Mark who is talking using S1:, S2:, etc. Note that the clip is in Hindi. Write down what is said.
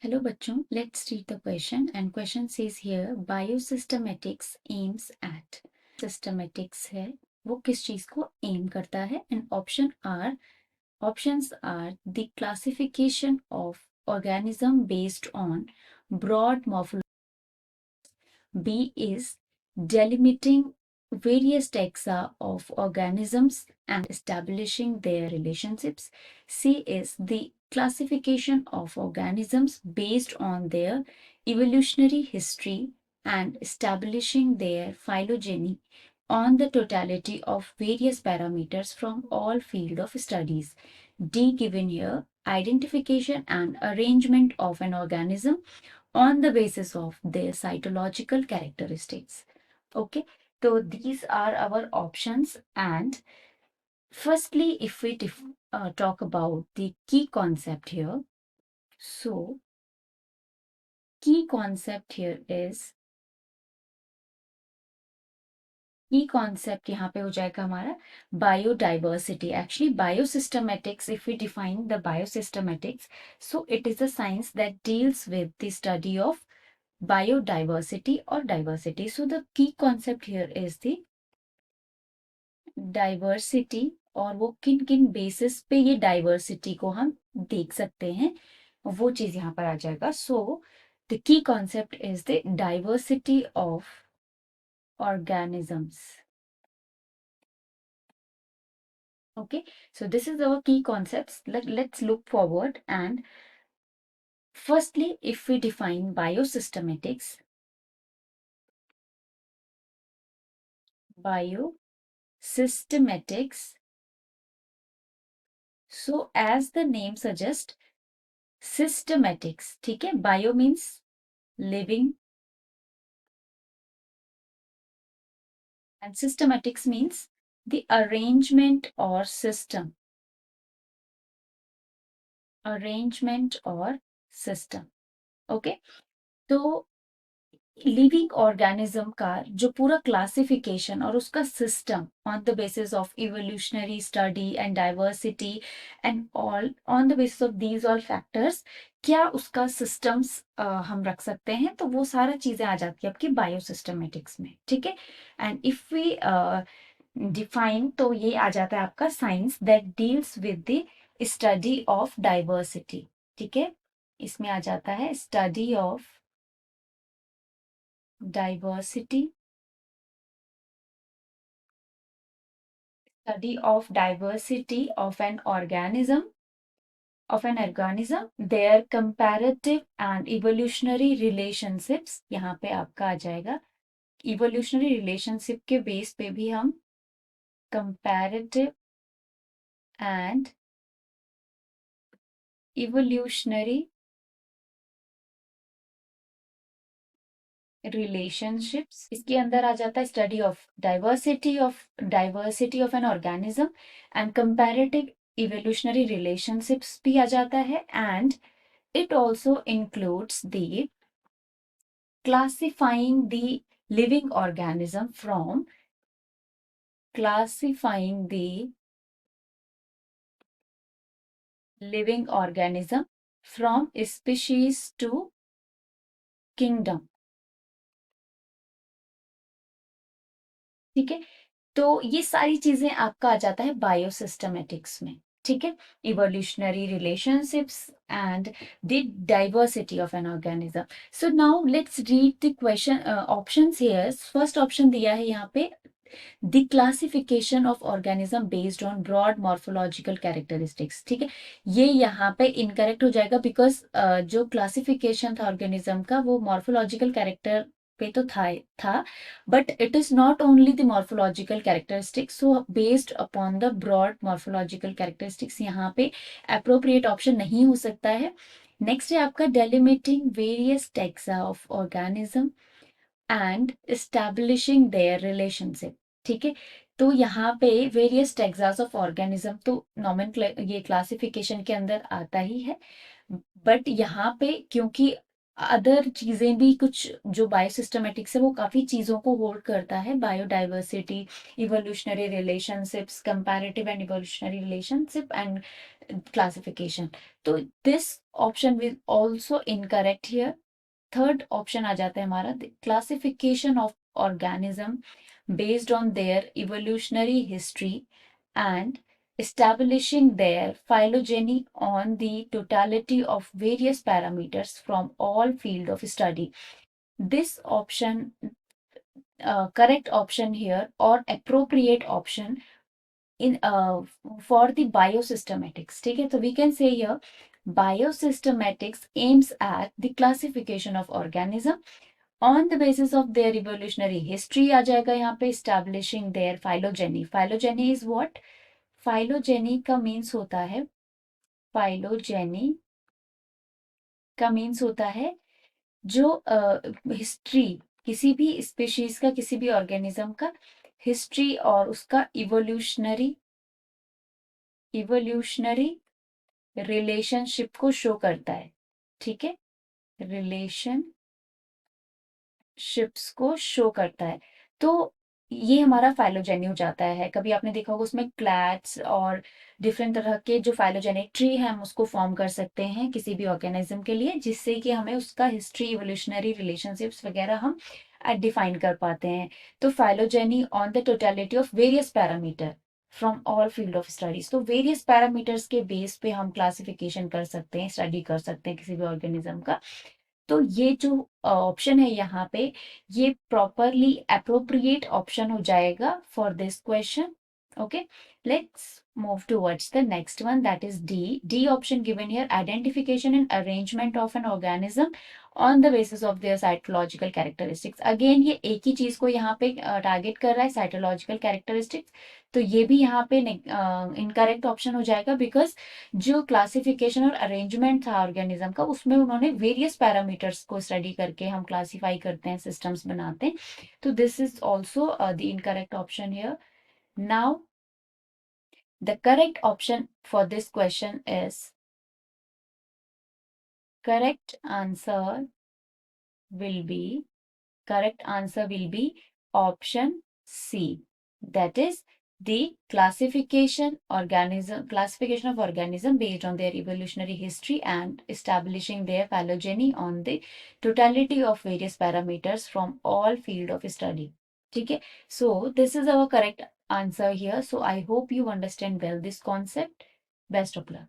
S1: Hello बच्चों, let's read the question and question says here biosystematics aims at systematics है वो किस चीज को aim करता है and options are the classification of organism based on broad morphology. B is delimiting various taxa of organisms and establishing their relationships. C is the classification of organisms based on their evolutionary history and establishing their phylogeny on the totality of various parameters from all field of studies. D given here, identification and arrangement of an organism on the basis of their cytological characteristics. Okay, so these are our options. And firstly, if we talk about the key concept here, so key concept here is की कॉन्सेप्ट यहाँ पे हो जाएगा हमारा biodiversity. Actually biosystematics, if we define the biosystematics, so it is a science that deals with the study of biodiversity or diversity. So the key concept here is the diversity, और वो किन किन बेसिस पे ये डाइवर्सिटी को हम देख सकते हैं वो चीज यहाँ पर आ जाएगा. So the key concept is the diversity of organisms. Okay, so this is our key concepts. Let's look forward. And firstly, if we define biosystematics, so as the name suggests, systematics. ठीक है, bio means living and systematics means the arrangement or system. Okay, तो लिविंग ऑर्गेनिज्म का जो पूरा क्लासिफिकेशन और उसका system on the basis of evolutionary study and diversity and all, on the basis of these all factors, क्या उसका सिस्टम्स हम रख सकते हैं, तो वो सारा चीजें आ जाती है आपकी बायोसिस्टमेटिक्स में. ठीक है, एंड इफ वी डिफाइन, तो ये आ जाता है आपका science that deals with the study of diversity. ठीक है, इसमें आ जाता है study of diversity, study of diversity of an organism, their comparative and evolutionary relationships. यहाँ पे आपका आ जाएगा evolutionary relationship के बेस पे भी हम comparative and evolutionary relationships. इसके अंदर आ जाता है study of diversity of an organism and comparative evolutionary relationships भी आ जाता है. And it also includes the classifying the living organism from species to kingdom. ठीक है, तो ये सारी चीजें आपका आ जाता है बायोसिस्टमेटिक्स में. ठीक है, evolutionary relationships and the diversity of an organism. So now let's read the question options here. First option दिया है यहाँ पे the classification of organism based on broad morphological characteristics. ठीक है, ये यहाँ पे इनकरेक्ट हो जाएगा बिकॉज जो क्लासिफिकेशन था ऑर्गेनिज्म का वो मॉर्फोलॉजिकल कैरेक्टर पे तो था, but it is not only the morphological characteristics. So based upon the broad morphological characteristics यहाँ पे अप्रोप्रिएट ऑप्शन नहीं हो सकता है. नेक्स्ट है आपका delimiting various taxa of organism and establishing their relationship. ठीक है, तो यहाँ पे वेरियस टैक्सास ऑफ ऑर्गेनिज्म तो ये क्लासिफिकेशन के अंदर आता ही है, बट यहाँ पे क्योंकि अदर चीजें भी कुछ जो बायोसिस्टमेटिक्स है वो काफी चीजों को होल्ड करता है, biodiversity, evolutionary relationships, comparative and evolutionary relationship and classification. तो this option will also incorrect here. Third option आ जाता है हमारा classification of organism based on their evolutionary history and establishing their phylogeny on the totality of various parameters from all field of study. This option, correct option here or appropriate option in for the biosystematics. ठीक है, तो we can say here biosystematics aims at the classification of organism on the basis of their evolutionary history आ जाएगा यहाँ पे establishing their phylogeny. Phylogeny is what? Phylogeny का means होता है, phylogeny का means होता है जो हिस्ट्री किसी भी स्पीशीज का, किसी भी ऑर्गेनिज्म का हिस्ट्री और उसका इवोल्यूशनरी रिलेशनशिप को शो करता है। ठीक है, रिलेशनशिप्स को शो करता है। तो ये हमारा फाइलोजेनी हो जाता है। कभी आपने देखा होगा उसमें क्लैड्स और डिफरेंट तरह के जो फाइलोजेनिक ट्री है हम उसको फॉर्म कर सकते हैं किसी भी ऑर्गेनिज्म के लिए, जिससे कि हमें उसका हिस्ट्री, इवोल्यूशनरी रिलेशनशिप्स वगैरह हम डिफाइन कर पाते हैं। तो phylogeny on the totality of various parameter from all field of studies. तो वेरियस पैरामीटर्स के बेस पे हम क्लासिफिकेशन कर सकते हैं, स्टडी कर सकते हैं किसी भी ऑर्गेनिज्म का। तो ये जो ऑप्शन है यहाँ पे, ये प्रॉपरली अप्रोप्रिएट ऑप्शन हो जाएगा for this question. Okay, let's move towards the next one, that is D. D option given here, identification and arrangement of an organism on the basis of their cytological characteristics. Again ये एक ही चीज को यहाँ पे टारगेट कर रहा है, cytological characteristics। तो ये भी यहाँ पे इनकरेक्ट ऑप्शन हो जाएगा, बिकॉज जो क्लासिफिकेशन और अरेंजमेंट था ऑर्गेनिज्म का उसमें उन्होंने वेरियस पैरामीटर्स को स्टडी करके हम क्लासिफाई करते हैं, सिस्टम्स बनाते हैं। तो this is also the incorrect option here. Now the correct option for this question is, correct answer will be, option C. That is the classification of organism based on their evolutionary history and establishing their phylogeny on the totality of various parameters from all field of study. ठीक है, so this is our correct answer here. So I hope you understand well this concept. Best of luck.